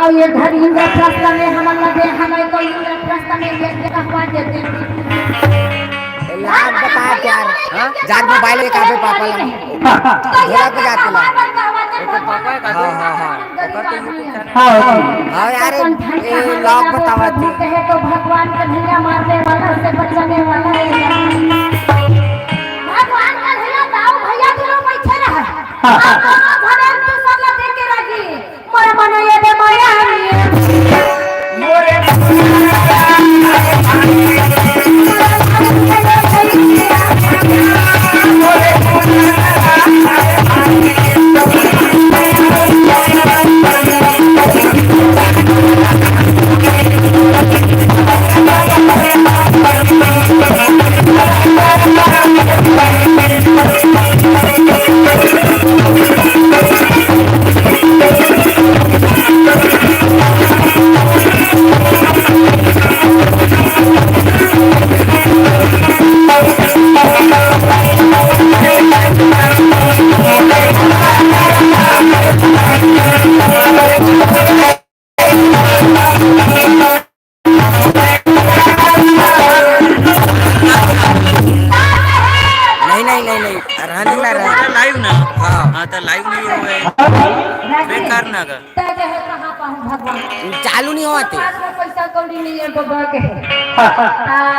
और ये घर इंद्रप्रस्थ में हम लगे हमें तो इंद्रप्रस्थ में ये कहवा देते लाभ बता यार जात मोबाइल में काफी पापा ला ढोला पे जाते ला हां हां हां हां यार ये लॉक बतावा थी कहे तो भगवान कन्हैया मारने वाला से बचाने वाला है भगवान कन्हैया दाऊ भैया दोनों बैठे रहे घरे तू सब देख के रही मोरे मने ये दे माया मोरे लाइव ना हां तो लाइव नहीं होए बेकार ना का कहां पाऊं भगवान चालू नहीं होते पैसा कौड़ी नहीं है तो के